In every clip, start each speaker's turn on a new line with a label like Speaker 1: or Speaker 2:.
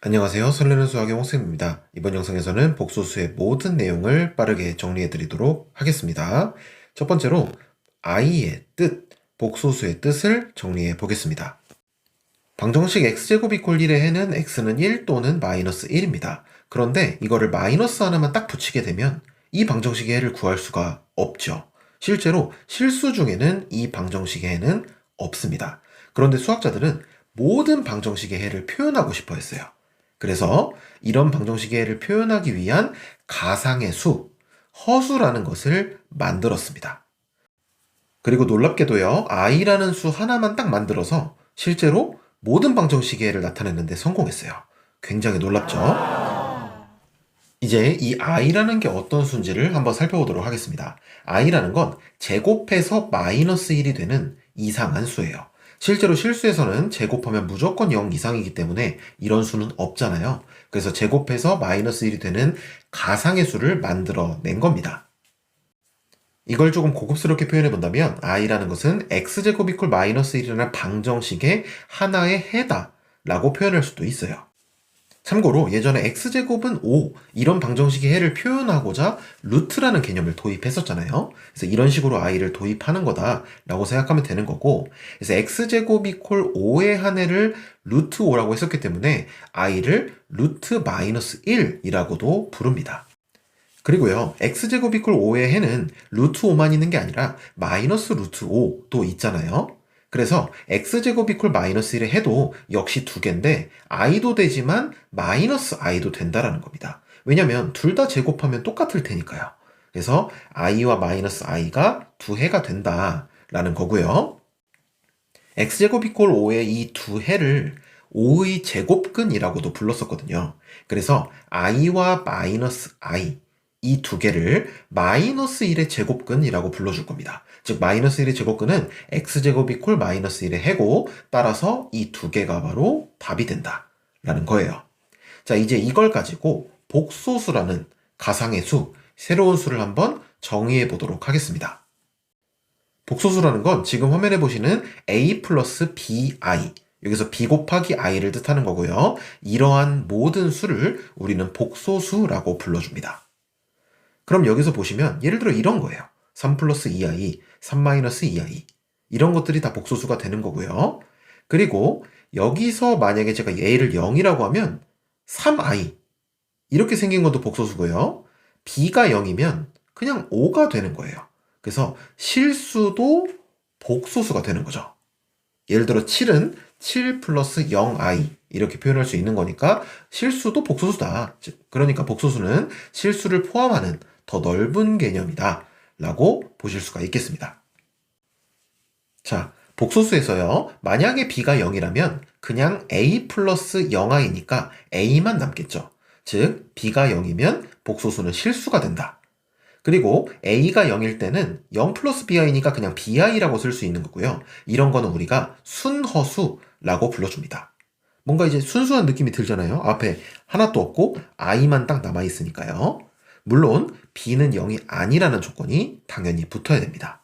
Speaker 1: 안녕하세요. 설레는 수학의 홍쌤입니다. 이번 영상에서는 복소수의 모든 내용을 빠르게 정리해 드리도록 하겠습니다. 첫 번째로 i의 뜻, 복소수의 뜻을 정리해 보겠습니다. 방정식 x제곱 이퀄 1의 해는 x는 1 또는 마이너스 1입니다. 그런데 이거를 마이너스 하나만 딱 붙이게 되면 이 방정식의 해를 구할 수가 없죠. 실제로 실수 중에는 이 방정식의 해는 없습니다. 그런데 수학자들은 모든 방정식의 해를 표현하고 싶어 했어요. 그래서 이런 방정식의 해를 표현하기 위한 가상의 수, 허수라는 것을 만들었습니다. 그리고 놀랍게도요, i라는 수 하나만 딱 만들어서 실제로 모든 방정식의 해를 나타냈는데 성공했어요. 굉장히 놀랍죠? 이제 이 i라는 게 어떤 수인지를 한번 살펴보도록 하겠습니다. i라는 건 제곱해서 마이너스 1이 되는 이상한 수예요. 실제로 실수에서는 제곱하면 무조건 0 이상이기 때문에 이런 수는 없잖아요. 그래서 제곱해서 마이너스 1이 되는 가상의 수를 만들어낸 겁니다. 이걸 조금 고급스럽게 표현해 본다면 i라는 것은 x제곱 이퀄 마이너스 1이라는 방정식의 하나의 해다 라고 표현할 수도 있어요. 참고로 예전에 x제곱은 5 이런 방정식의 해를 표현하고자 루트라는 개념을 도입했었잖아요. 그래서 이런 식으로 i를 도입하는 거다 라고 생각하면 되는 거고, 그래서 x제곱 이퀄 5의 한 해를 루트 5라고 했었기 때문에 i를 루트 마이너스 1이라고도 부릅니다. 그리고요, x제곱 이퀄 5의 해는 루트 5만 있는 게 아니라 마이너스 루트 5도 있잖아요. 그래서 x제곱 이퀄 마이너스 1의 해도 역시 두 개인데 i도 되지만 마이너스 i도 된다라는 겁니다. 왜냐면 둘 다 제곱하면 똑같을 테니까요. 그래서 i와 마이너스 i가 두 해가 된다라는 거고요. x제곱 이퀄 5의 이 두 해를 5의 제곱근이라고도 불렀었거든요. 그래서 i와 마이너스 i 이 두 개를 마이너스 1의 제곱근이라고 불러줄 겁니다. 즉 마이너스 1의 제곱근은 x제곱 이퀄 마이너스 1의 해고, 따라서 이 두 개가 바로 답이 된다 라는 거예요. 자, 이제 이걸 가지고 복소수라는 가상의 수, 새로운 수를 한번 정의해 보도록 하겠습니다. 복소수라는 건 지금 화면에 보시는 a 플러스 bi, 여기서 b 곱하기 i를 뜻하는 거고요. 이러한 모든 수를 우리는 복소수라고 불러줍니다. 그럼 여기서 보시면 예를 들어 이런 거예요. 3 플러스 2i, 3 마이너스 2i. 이런 것들이 다 복소수가 되는 거고요. 그리고 여기서 만약에 제가 a를 0이라고 하면 3i. 이렇게 생긴 것도 복소수고요. b가 0이면 그냥 5가 되는 거예요. 그래서 실수도 복소수가 되는 거죠. 예를 들어 7은 7 플러스 0i 이렇게 표현할 수 있는 거니까 실수도 복소수다. 그러니까 복소수는 실수를 포함하는 더 넓은 개념이다 라고 보실 수가 있겠습니다. 자, 복소수에서요, 만약에 b가 0이라면 그냥 a 플러스 0i니까 a만 남겠죠. 즉 b가 0이면 복소수는 실수가 된다. 그리고 a가 0일 때는 0 플러스 bi니까 그냥 bi라고 쓸 수 있는 거고요. 이런 거는 우리가 순허수라고 불러줍니다. 뭔가 이제 순수한 느낌이 들잖아요. 앞에 하나도 없고 i만 딱 남아있으니까요. 물론 b는 0이 아니라는 조건이 당연히 붙어야 됩니다.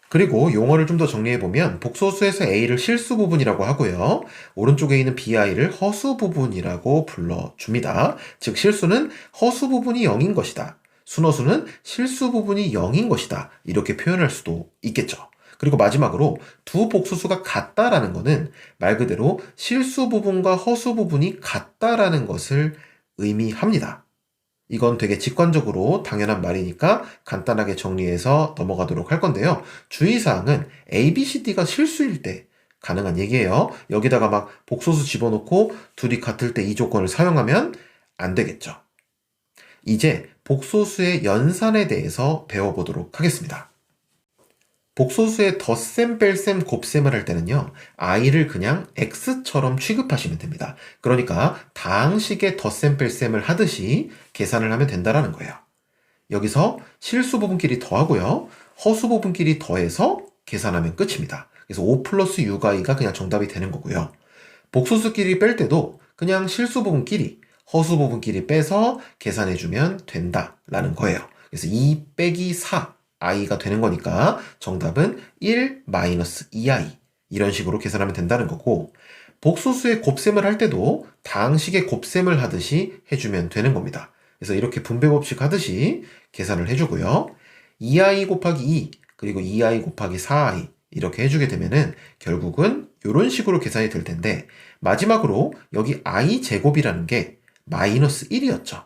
Speaker 1: 그리고 용어를 좀 더 정리해보면 복소수에서 a를 실수 부분이라고 하고요. 오른쪽에 있는 bi를 허수 부분이라고 불러줍니다. 즉 실수는 허수 부분이 0인 것이다. 순허수는 실수 부분이 0인 것이다. 이렇게 표현할 수도 있겠죠. 그리고 마지막으로 두 복소수가 같다라는 것은 말 그대로 실수 부분과 허수 부분이 같다라는 것을 의미합니다. 이건 되게 직관적으로 당연한 말이니까 간단하게 정리해서 넘어가도록 할 건데요. 주의사항은 A, B, C, D가 실수일 때 가능한 얘기예요. 여기다가 막 복소수 집어넣고 둘이 같을 때 이 조건을 사용하면 안 되겠죠. 이제 복소수의 연산에 대해서 배워보도록 하겠습니다. 복소수의 덧셈, 뺄셈, 곱셈을 할 때는요, i를 그냥 x처럼 취급하시면 됩니다. 그러니까 다항식의 덧셈, 뺄셈을 하듯이 계산을 하면 된다는 거예요. 여기서 실수 부분끼리 더하고요, 허수 부분끼리 더해서 계산하면 끝입니다. 그래서 5 플러스 6i가 그냥 정답이 되는 거고요. 복소수끼리 뺄 때도 그냥 실수 부분끼리, 허수 부분끼리 빼서 계산해주면 된다라는 거예요. 그래서 2 빼기 4, i가 되는 거니까 정답은 1 마이너스 2i 이런 식으로 계산하면 된다는 거고, 복소수의 곱셈을 할 때도 다항식의 곱셈을 하듯이 해주면 되는 겁니다. 그래서 이렇게 분배 법칙 하듯이 계산을 해주고요. 2i 곱하기 2 그리고 2i 곱하기 4i 이렇게 해주게 되면은 결국은 이런 식으로 계산이 될 텐데, 마지막으로 여기 i 제곱이라는 게 마이너스 1이었죠.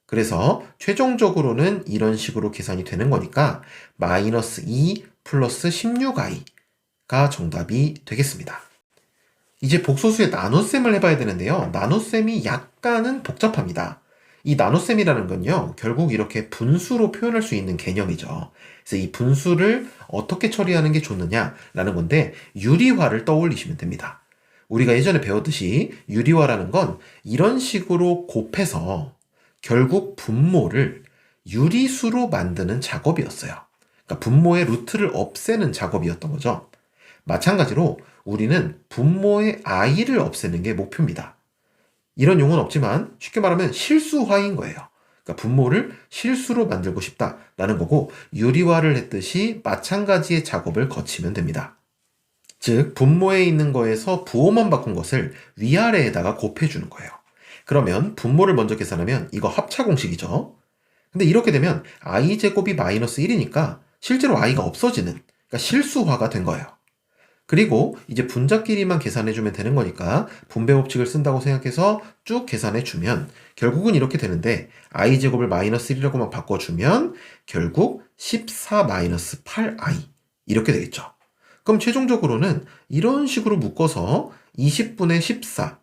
Speaker 1: 그래서 최종적으로는 이런 식으로 계산이 되는 거니까 마이너스 2 플러스 16i가 정답이 되겠습니다. 이제 복소수의 나눗셈을 해봐야 되는데요. 나눗셈이 약간은 복잡합니다. 이 나눗셈이라는 건요, 결국 이렇게 분수로 표현할 수 있는 개념이죠. 그래서 이 분수를 어떻게 처리하는 게 좋느냐라는 건데, 유리화를 떠올리시면 됩니다. 우리가 예전에 배웠듯이 유리화라는 건 이런 식으로 곱해서 결국 분모를 유리수로 만드는 작업이었어요. 그러니까 분모의 루트를 없애는 작업이었던 거죠. 마찬가지로 우리는 분모의 i를 없애는 게 목표입니다. 이런 용어는 없지만 쉽게 말하면 실수화인 거예요. 그러니까 분모를 실수로 만들고 싶다라는 거고, 유리화를 했듯이 마찬가지의 작업을 거치면 됩니다. 즉 분모에 있는 거에서 부호만 바꾼 것을 위아래에다가 곱해주는 거예요. 그러면 분모를 먼저 계산하면 이거 합차 공식이죠. 근데 이렇게 되면 i제곱이 마이너스 1이니까 실제로 i가 없어지는, 그러니까 실수화가 된 거예요. 그리고 이제 분자끼리만 계산해주면 되는 거니까 분배 법칙을 쓴다고 생각해서 쭉 계산해주면 결국은 이렇게 되는데, i제곱을 마이너스 1이라고만 바꿔주면 결국 14 마이너스 8i 이렇게 되겠죠. 그럼 최종적으로는 이런 식으로 묶어서 20분의 14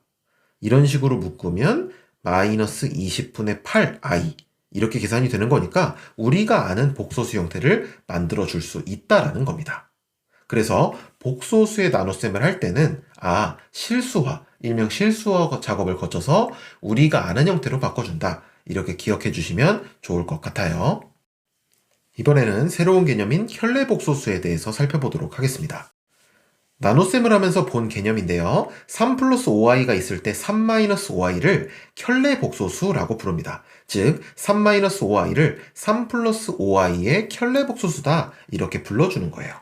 Speaker 1: 이런 식으로 묶으면 마이너스 20분의 8i 이렇게 계산이 되는 거니까 우리가 아는 복소수 형태를 만들어 줄 수 있다라는 겁니다. 그래서 복소수의 나눗셈을 할 때는 실수화, 일명 실수화 작업을 거쳐서 우리가 아는 형태로 바꿔준다, 이렇게 기억해 주시면 좋을 것 같아요. 이번에는 새로운 개념인 현례복소수에 대해서 살펴보도록 하겠습니다. 나눗셈을 하면서 본 개념인데요. 3 플러스 5i가 있을 때 3 마이너스 5i를 켤레복소수라고 부릅니다. 즉 3 마이너스 5i를 3 플러스 5i의 켤레복소수다, 이렇게 불러주는 거예요.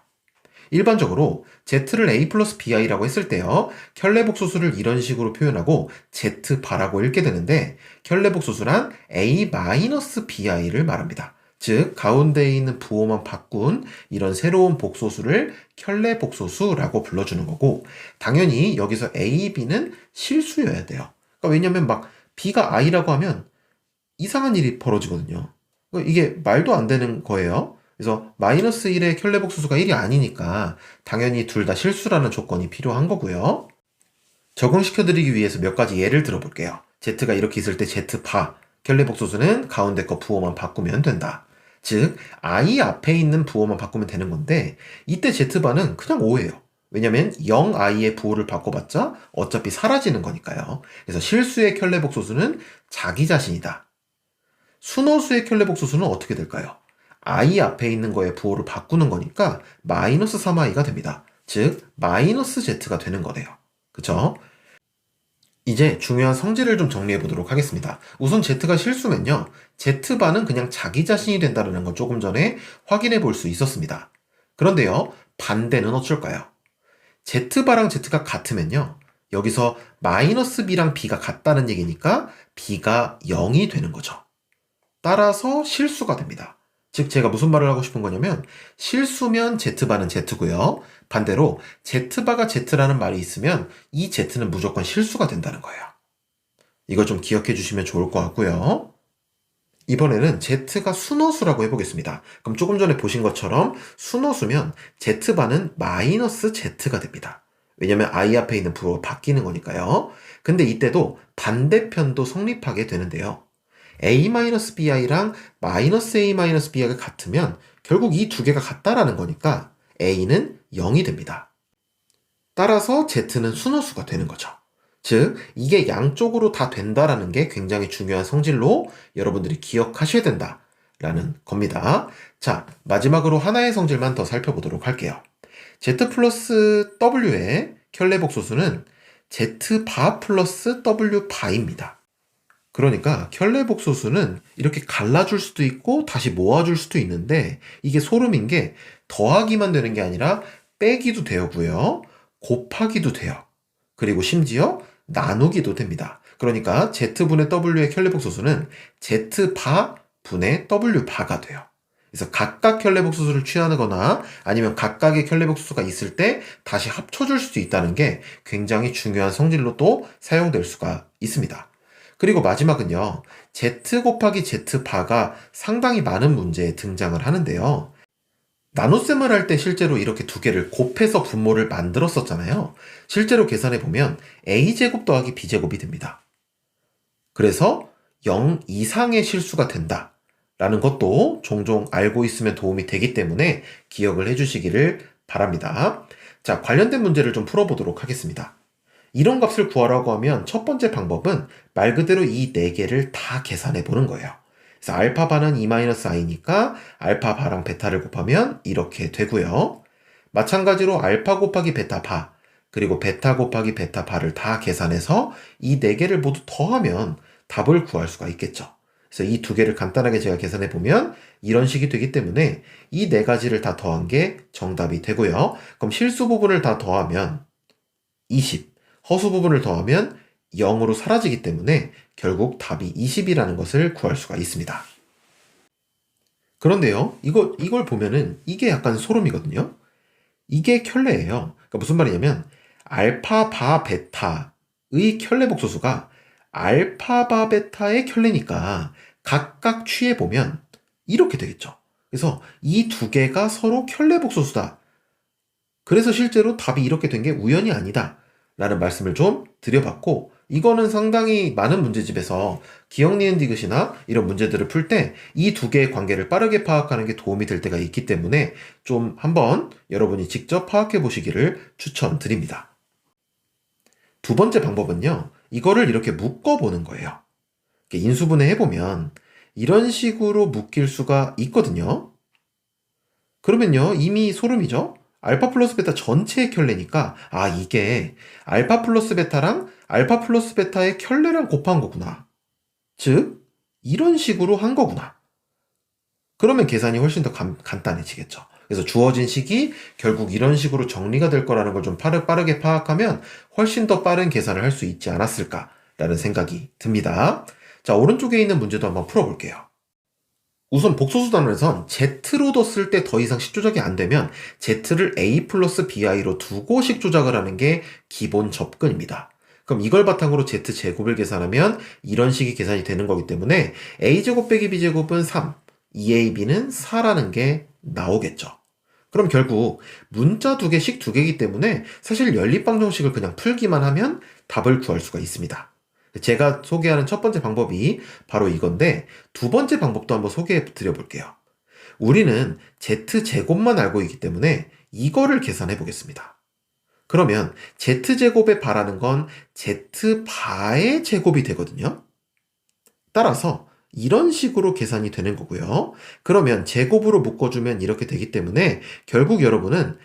Speaker 1: 일반적으로 z를 a 플러스 bi라고 했을 때요, 켤레복소수를 이런 식으로 표현하고 z바라고 읽게 되는데, 켤레복소수란 a 마이너스 bi를 말합니다. 즉 가운데에 있는 부호만 바꾼 이런 새로운 복소수를 켤레복소수라고 불러주는 거고, 당연히 여기서 a, b는 실수여야 돼요. 그러니까 왜냐면 막 b가 i라고 하면 이상한 일이 벌어지거든요. 이게 말도 안 되는 거예요. 그래서 마이너스 1의 켤레복소수가 1이 아니니까 당연히 둘 다 실수라는 조건이 필요한 거고요. 적응시켜드리기 위해서 몇 가지 예를 들어볼게요. z가 이렇게 있을 때 z바, 켤레복소수는 가운데 거 부호만 바꾸면 된다. 즉 i 앞에 있는 부호만 바꾸면 되는 건데, 이때 z바는 그냥 5예요. 왜냐면 0i의 부호를 바꿔봤자 어차피 사라지는 거니까요. 그래서 실수의 켤레복소수는 자기 자신이다. 순호수의 켤레복소수는 어떻게 될까요? i 앞에 있는 거에 부호를 바꾸는 거니까 마이너스 3i가 됩니다. 즉 마이너스 z가 되는 거네요. 그쵸? 이제 중요한 성질을 좀 정리해 보도록 하겠습니다. 우선 z가 실수면요, z바는 그냥 자기 자신이 된다는 걸 조금 전에 확인해 볼 수 있었습니다. 그런데요, 반대는 어쩔까요? z바랑 z가 같으면요, 여기서 마이너스 b랑 b가 같다는 얘기니까 b가 0이 되는 거죠. 따라서 실수가 됩니다. 즉 제가 무슨 말을 하고 싶은 거냐면, 실수면 z바는 z고요, 반대로 z바가 z라는 말이 있으면 이 z는 무조건 실수가 된다는 거예요. 이걸 좀 기억해 주시면 좋을 것 같고요. 이번에는 z가 순호수라고 해보겠습니다. 그럼 조금 전에 보신 것처럼 순호수면 z바는 마이너스 z가 됩니다. 왜냐면 i 앞에 있는 부호가 바뀌는 거니까요. 근데 이때도 반대편도 성립하게 되는데요. a-bi랑 마이너스 a-bi가 같으면 결국 이 두 개가 같다라는 거니까 a는 0이 됩니다. 따라서 z는 순호수가 되는 거죠. 즉 이게 양쪽으로 다 된다라는 게 굉장히 중요한 성질로 여러분들이 기억하셔야 된다라는 겁니다. 자, 마지막으로 하나의 성질만 더 살펴보도록 할게요. z 플러스 w의 켤레복소수는 z바 플러스 w바입니다. 그러니까 켤레복소수는 이렇게 갈라줄 수도 있고 다시 모아줄 수도 있는데, 이게 소름인 게 더하기만 되는 게 아니라 빼기도 되고요, 곱하기도 돼요. 그리고 심지어 나누기도 됩니다. 그러니까 Z분의 W의 켤레복소수는 Z바 분의 W바가 돼요. 그래서 각각 켤레복소수를 취하거나 아니면 각각의 켤레복소수가 있을 때 다시 합쳐줄 수 있다는 게 굉장히 중요한 성질로 또 사용될 수가 있습니다. 그리고 마지막은요, Z 곱하기 Z바가 상당히 많은 문제에 등장을 하는데요. 나눗셈을 할 때 실제로 이렇게 두 개를 곱해서 분모를 만들었었잖아요. 실제로 계산해보면 A제곱 더하기 B제곱이 됩니다. 그래서 0 이상의 실수가 된다 라는 것도 종종 알고 있으면 도움이 되기 때문에 기억을 해주시기를 바랍니다. 자, 관련된 문제를 좀 풀어보도록 하겠습니다. 이런 값을 구하라고 하면 첫 번째 방법은 말 그대로 이 네 개를 다 계산해 보는 거예요. 그래서 알파바는 2-i니까 알파바랑 베타를 곱하면 이렇게 되고요. 마찬가지로 알파 곱하기 베타바 그리고 베타 곱하기 베타바를 다 계산해서 이 네 개를 모두 더하면 답을 구할 수가 있겠죠. 그래서 이 두 개를 간단하게 제가 계산해 보면 이런 식이 되기 때문에 이 네 가지를 다 더한 게 정답이 되고요. 그럼 실수 부분을 다 더하면 20, 허수 부분을 더하면 0으로 사라지기 때문에 결국 답이 20이라는 것을 구할 수가 있습니다. 그런데요, 이걸 보면은 이게 약간 소름이거든요. 이게 켤레예요. 그러니까 무슨 말이냐면 알파 바 베타의 켤레 복소수가 알파 바 베타의 켤레니까 각각 취해보면 이렇게 되겠죠. 그래서 이 두 개가 서로 켤레 복소수다. 그래서 실제로 답이 이렇게 된 게 우연이 아니다 라는 말씀을 좀 드려봤고, 이거는 상당히 많은 문제집에서 기억, 니은, 디귿이나 이런 문제들을 풀 때 이 두 개의 관계를 빠르게 파악하는 게 도움이 될 때가 있기 때문에 좀 한번 여러분이 직접 파악해 보시기를 추천드립니다. 두 번째 방법은요, 이거를 이렇게 묶어보는 거예요. 인수분해 해보면 이런 식으로 묶일 수가 있거든요. 그러면요, 이미 소름이죠? 알파 플러스 베타 전체의 켤레니까 이게 알파 플러스 베타랑 알파 플러스 베타의 켤레랑 곱한 거구나. 즉 이런 식으로 한 거구나. 그러면 계산이 훨씬 더 간단해지겠죠. 그래서 주어진 식이 결국 이런 식으로 정리가 될 거라는 걸 좀 빠르게 파악하면 훨씬 더 빠른 계산을 할 수 있지 않았을까라는 생각이 듭니다. 자, 오른쪽에 있는 문제도 한번 풀어볼게요. 우선 복소수 단원에선 Z로 뒀을 때 더 이상 식 조작이 안 되면 Z를 A 플러스 BI로 두고 식 조작을 하는 게 기본 접근입니다. 그럼 이걸 바탕으로 Z제곱을 계산하면 이런 식이 계산이 되는 거기 때문에 A제곱 빼기 B제곱은 3, 2AB는 4라는 게 나오겠죠. 그럼 결국 문자 두 개, 식 두 개이기 때문에 사실 연립방 정식을 그냥 풀기만 하면 답을 구할 수가 있습니다. 제가 소개하는 첫 번째 방법이 바로 이건데, 두 번째 방법도 한번 소개해 드려 볼게요. 우리는 Z제곱만 알고 있기 때문에 이거를 계산해 보겠습니다. 그러면 Z제곱에 바라는 건 Z바의 제곱이 되거든요. 따라서 이런 식으로 계산이 되는 거고요. 그러면 제곱으로 묶어주면 이렇게 되기 때문에 결국 여러분은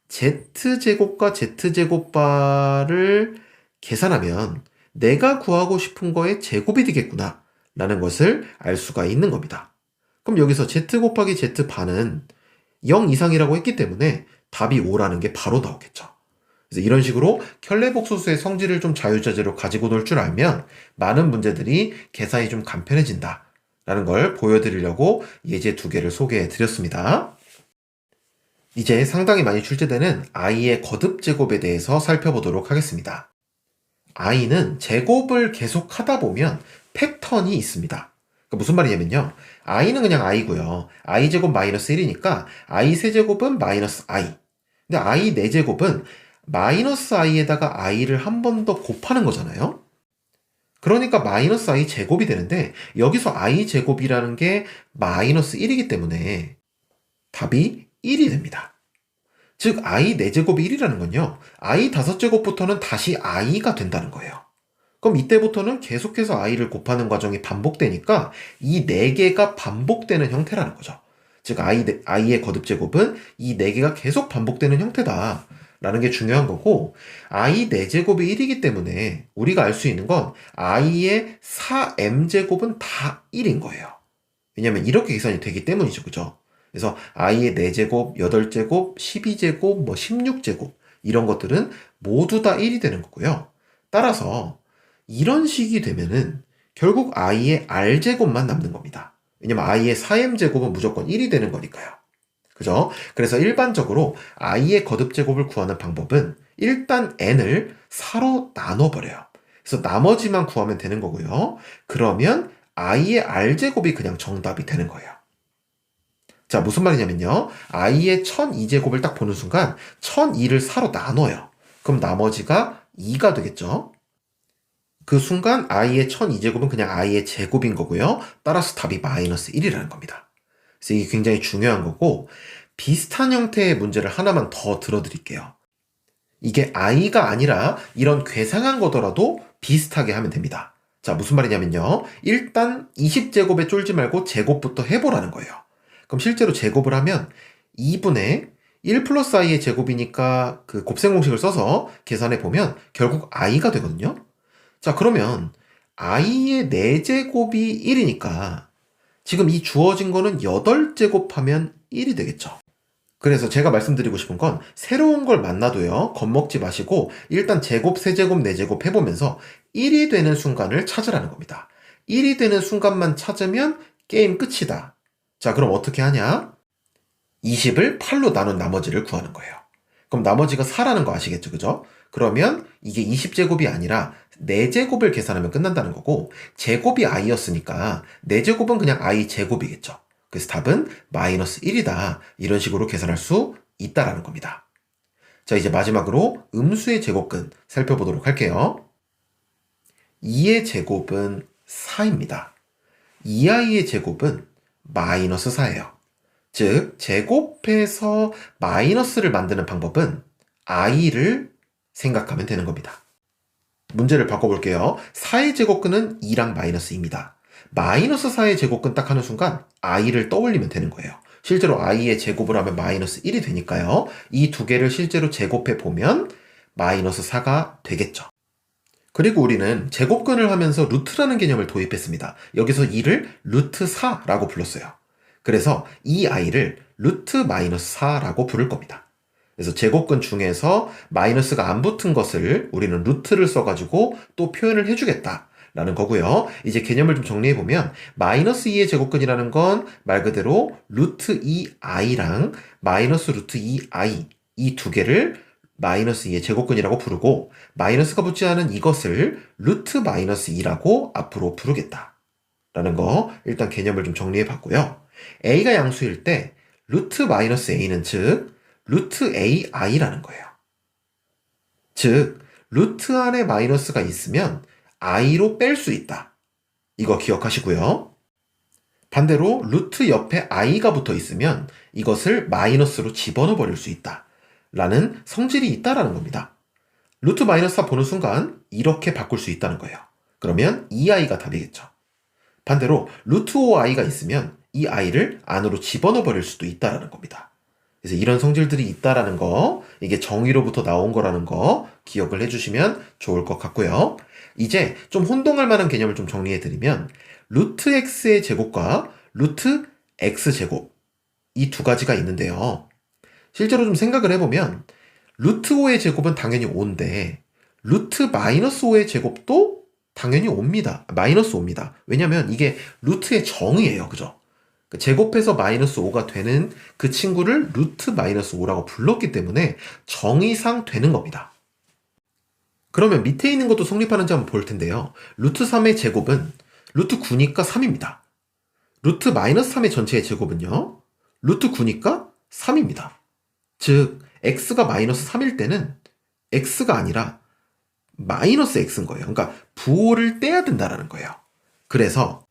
Speaker 1: Z제곱과 Z제곱바를 계산하면 내가 구하고 싶은 거의 제곱이 되겠구나 라는 것을 알 수가 있는 겁니다. 그럼 여기서 Z 곱하기 Z바는 0 이상이라고 했기 때문에 답이 5라는 게 바로 나오겠죠. 그래서 이런 식으로 켤레복소수의 성질을 좀 자유자재로 가지고 놀 줄 알면 많은 문제들이 계산이 좀 간편해진다 라는 걸 보여드리려고 예제 두 개를 소개해 드렸습니다. 이제 상당히 많이 출제되는 i의 거듭제곱에 대해서 살펴보도록 하겠습니다. i는 제곱을 계속 하다 보면 패턴이 있습니다. 그러니까 무슨 말이냐면요, i는 그냥 i고요. i제곱 마이너스 1이니까 i 세제곱은 마이너스 i. 근데 i 4제곱은 마이너스 i에다가 i를 한 번 더 곱하는 거잖아요. 그러니까 마이너스 i 제곱이 되는데 여기서 i 제곱이라는 게 마이너스 1이기 때문에 답이 1이 됩니다. 즉 i 4제곱이 1이라는 건요, i 5제곱부터는 다시 i가 된다는 거예요. 그럼 이때부터는 계속해서 i를 곱하는 과정이 반복되니까 이 4개가 반복되는 형태라는 거죠. 즉 i의 거듭제곱은 이 4개가 계속 반복되는 형태다 라는 게 중요한 거고, i 4제곱이 1이기 때문에 우리가 알 수 있는 건 i의 4m제곱은 다 1인 거예요. 왜냐면 이렇게 계산이 되기 때문이죠. 그죠? 그래서 i의 4제곱, 8제곱, 12제곱, 16제곱 이런 것들은 모두 다 1이 되는 거고요. 따라서 이런 식이 되면은 결국 i의 r제곱만 남는 겁니다. 왜냐면 i의 4m제곱은 무조건 1이 되는 거니까요. 그죠? 그래서 일반적으로 i의 거듭제곱을 구하는 방법은 일단 n을 4로 나눠버려요. 그래서 나머지만 구하면 되는 거고요. 그러면 i의 r제곱이 그냥 정답이 되는 거예요. 자, 무슨 말이냐면요. i의 1002제곱을 딱 보는 순간 1002를 4로 나눠요. 그럼 나머지가 2가 되겠죠? 그 순간 i의 1002제곱은 그냥 i의 제곱인 거고요. 따라서 답이 마이너스 1이라는 겁니다. 그래서 이게 굉장히 중요한 거고, 비슷한 형태의 문제를 하나만 더 들어드릴게요. 이게 i가 아니라 이런 괴상한 거더라도 비슷하게 하면 됩니다. 자, 무슨 말이냐면요. 일단 20제곱에 쫄지 말고 제곱부터 해보라는 거예요. 그럼 실제로 제곱을 하면 2분의 1 플러스 i의 제곱이니까 그 곱셈 공식을 써서 계산해 보면 결국 i가 되거든요. 자, 그러면 i의 4제곱이 1이니까 지금 이 주어진 거는 8제곱하면 1이 되겠죠. 그래서 제가 말씀드리고 싶은 건 새로운 걸 만나도요, 겁먹지 마시고 일단 제곱, 세제곱, 네제곱 해보면서 1이 되는 순간을 찾으라는 겁니다. 1이 되는 순간만 찾으면 게임 끝이다. 자, 그럼 어떻게 하냐? 20을 8로 나눈 나머지를 구하는 거예요. 그럼 나머지가 4라는 거 아시겠죠? 그죠? 그러면 이게 20제곱이 아니라 4제곱을 계산하면 끝난다는 거고, 제곱이 i였으니까 4제곱은 그냥 i 제곱이겠죠. 그래서 답은 마이너스 1이다. 이런 식으로 계산할 수 있다라는 겁니다. 자, 이제 마지막으로 음수의 제곱근 살펴보도록 할게요. 2의 제곱은 4입니다. 2i의 제곱은 마이너스 4예요. 즉, 제곱해서 마이너스를 만드는 방법은 i를 생각하면 되는 겁니다. 문제를 바꿔볼게요. 4의 제곱근은 2랑 마이너스 2입니다. 마이너스 4의 제곱근 딱 하는 순간 i를 떠올리면 되는 거예요. 실제로 i의 제곱을 하면 마이너스 1이 되니까요. 이 두 개를 실제로 제곱해 보면 마이너스 4가 되겠죠. 그리고 우리는 제곱근을 하면서 루트라는 개념을 도입했습니다. 여기서 2를 루트 4라고 불렀어요. 그래서 이 i를 루트 마이너스 4라고 부를 겁니다. 그래서 제곱근 중에서 마이너스가 안 붙은 것을 우리는 루트를 써가지고 또 표현을 해주겠다 라는 거고요. 이제 개념을 좀 정리해보면 마이너스 2의 제곱근이라는 건 말 그대로 루트 2i랑 마이너스 루트 2i 이 두 개를 마이너스 2의 제곱근이라고 부르고, 마이너스가 붙지 않은 이것을 루트 마이너스 2라고 앞으로 부르겠다 라는 거, 일단 개념을 좀 정리해 봤고요. a가 양수일 때 루트 마이너스 a는 즉 루트 ai라는 거예요. 즉 루트 안에 마이너스가 있으면 i로 뺄 수 있다. 이거 기억하시고요. 반대로 루트 옆에 i가 붙어 있으면 이것을 마이너스로 집어넣어 버릴 수 있다 라는 성질이 있다라는 겁니다. 루트 마이너스 4 보는 순간 이렇게 바꿀 수 있다는 거예요. 그러면 이 i가 답이겠죠. 반대로 루트 5i가 있으면 이 i를 안으로 집어넣어 버릴 수도 있다라는 겁니다. 그래서 이런 성질들이 있다라는 거, 이게 정의로부터 나온 거라는 거 기억을 해주시면 좋을 것 같고요. 이제 좀 혼동할 만한 개념을 좀 정리해드리면 루트 x의 제곱과 루트 x제곱 이 두 가지가 있는데요. 실제로 좀 생각을 해보면 루트 5의 제곱은 당연히 5인데 루트 마이너스 5의 제곱도 당연히 5입니다. 마이너스 5입니다. 왜냐면 이게 루트의 정의예요. 그죠? 제곱해서 마이너스 5가 되는 그 친구를 루트 마이너스 5라고 불렀기 때문에 정의상 되는 겁니다. 그러면 밑에 있는 것도 성립하는지 한번 볼 텐데요. 루트 3의 제곱은 루트 9니까 3입니다. 루트 마이너스 3의 전체의 제곱은요, 루트 9니까 3입니다. 즉 x가 마이너스 3일 때는 x가 아니라 마이너스 x인 거예요. 그러니까 부호를 떼야 된다는 거예요. 그래서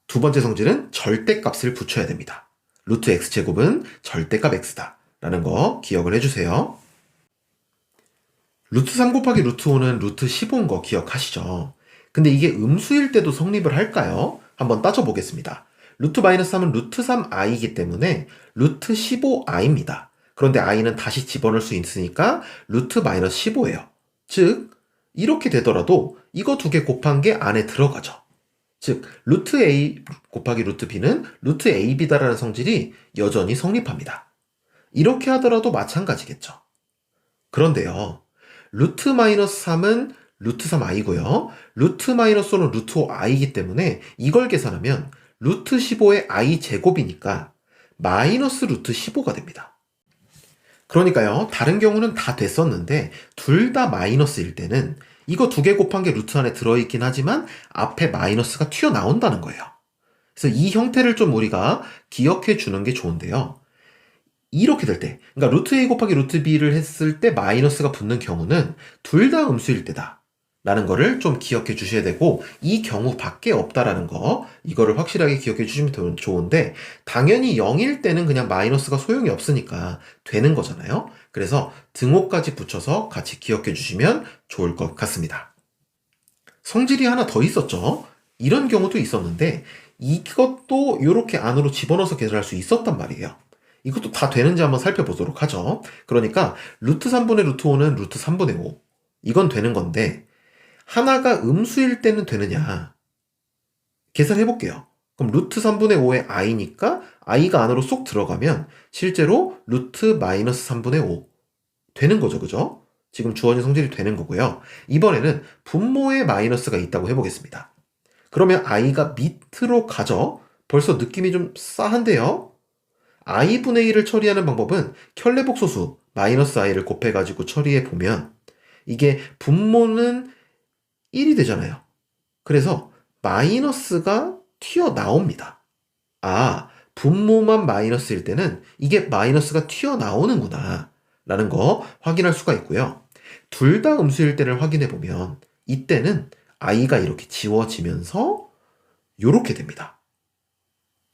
Speaker 1: 두 번째 성질은 절대값을 붙여야 됩니다. 루트 x제곱은 절대값 x다 라는 거 기억을 해주세요. 루트 3 곱하기 루트 5는 루트 15인 거 기억하시죠? 근데 이게 음수일 때도 성립을 할까요? 한번 따져보겠습니다. 루트 마이너스 3은 루트 3i이기 때문에 루트 15i입니다. 그런데 i는 다시 집어넣을 수 있으니까 루트 마이너스 15예요. 즉 이렇게 되더라도 이거 두 개 곱한 게 안에 들어가죠. 즉 루트 a 곱하기 루트 b는 루트 ab다라는 성질이 여전히 성립합니다. 이렇게 하더라도 마찬가지겠죠. 그런데요. 루트 마이너스 3은 루트 3i고요. 루트 마이너스 5는 루트 5i이기 때문에 이걸 계산하면 루트 15의 i 제곱이니까 마이너스 루트 15가 됩니다. 그러니까요. 다른 경우는 다 됐었는데 둘 다 마이너스일 때는 이거 두 개 곱한 게 루트 안에 들어있긴 하지만 앞에 마이너스가 튀어나온다는 거예요. 그래서 이 형태를 좀 우리가 기억해 주는 게 좋은데요. 이렇게 될 때, 그러니까 루트 a 곱하기 루트 b를 했을 때 마이너스가 붙는 경우는 둘 다 음수일 때다 라는 거를 좀 기억해 주셔야 되고, 이 경우 밖에 없다라는 거, 이거를 확실하게 기억해 주시면 좋은데, 당연히 0일 때는 그냥 마이너스가 소용이 없으니까 되는 거잖아요. 그래서 등호까지 붙여서 같이 기억해 주시면 좋을 것 같습니다. 성질이 하나 더 있었죠. 이런 경우도 있었는데 이것도 이렇게 안으로 집어넣어서 계산할 수 있었단 말이에요. 이것도 다 되는지 한번 살펴보도록 하죠. 그러니까 루트 3분의 루트 5는 루트 3분의 5. 이건 되는 건데 하나가 음수일 때는 되느냐. 계산해 볼게요. 그럼 루트 3분의 5의 i니까 i가 안으로 쏙 들어가면 실제로 루트 마이너스 3분의 5 되는 거죠. 그죠? 지금 주어진 성질이 되는 거고요. 이번에는 분모에 마이너스가 있다고 해보겠습니다. 그러면 i가 밑으로 가죠. 벌써 느낌이 좀 싸한데요. i분의 1을 처리하는 방법은 켤레복소수 마이너스 i를 곱해가지고 처리해보면 이게 분모는 1이 되잖아요. 그래서 마이너스가 튀어나옵니다. 아, 분모만 마이너스일 때는 이게 마이너스가 튀어나오는구나 라는 거 확인할 수가 있고요. 둘 다 음수일 때를 확인해 보면 이때는 i가 이렇게 지워지면서 이렇게 됩니다.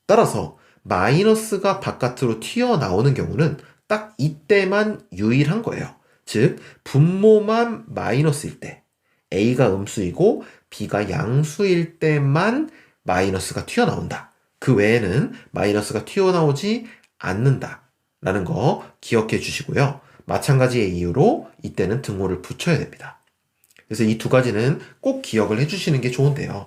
Speaker 1: 따라서 마이너스가 바깥으로 튀어나오는 경우는 딱 이때만 유일한 거예요. 즉 분모만 마이너스일 때, a가 음수이고 b가 양수일 때만 마이너스가 튀어나온다. 그 외에는 마이너스가 튀어나오지 않는다 라는 거 기억해 주시고요. 마찬가지의 이유로 이때는 등호를 붙여야 됩니다. 그래서 이 두 가지는 꼭 기억을 해주시는 게 좋은데요.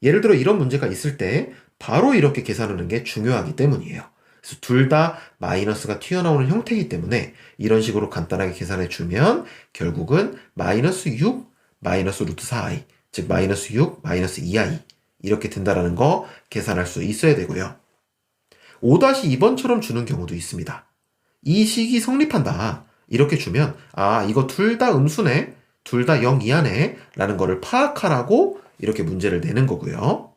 Speaker 1: 예를 들어 이런 문제가 있을 때 바로 이렇게 계산하는 게 중요하기 때문이에요. 그래서 둘 다 마이너스가 튀어나오는 형태이기 때문에 이런 식으로 간단하게 계산해 주면 결국은 마이너스 6, 마이너스 루트 4i, 즉 마이너스 6, 마이너스 2i 이렇게 된다라는 거 계산할 수 있어야 되고요. 5-2번처럼 주는 경우도 있습니다. 이 식이 성립한다. 이렇게 주면 아 이거 둘 다 음수네. 둘 다 0 이하네. 라는 거를 파악하라고 이렇게 문제를 내는 거고요.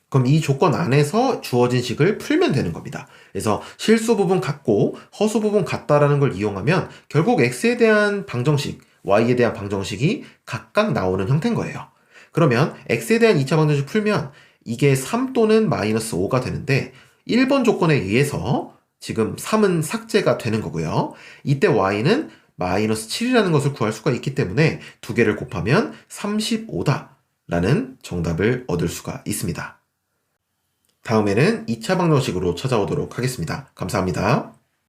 Speaker 1: 그럼 이 조건 안에서 주어진 식을 풀면 되는 겁니다. 그래서 실수 부분 같고 허수 부분 같다라는 걸 이용하면 결국 x에 대한 방정식, y에 대한 방정식이 각각 나오는 형태인 거예요. 그러면 x에 대한 2차 방정식 풀면 이게 3 또는 마이너스 5가 되는데 1번 조건에 의해서 지금 3은 삭제가 되는 거고요. 이때 y는 마이너스 7이라는 것을 구할 수가 있기 때문에 두 개를 곱하면 35다 라는 정답을 얻을 수가 있습니다. 다음에는 2차 방정식으로 찾아오도록 하겠습니다. 감사합니다.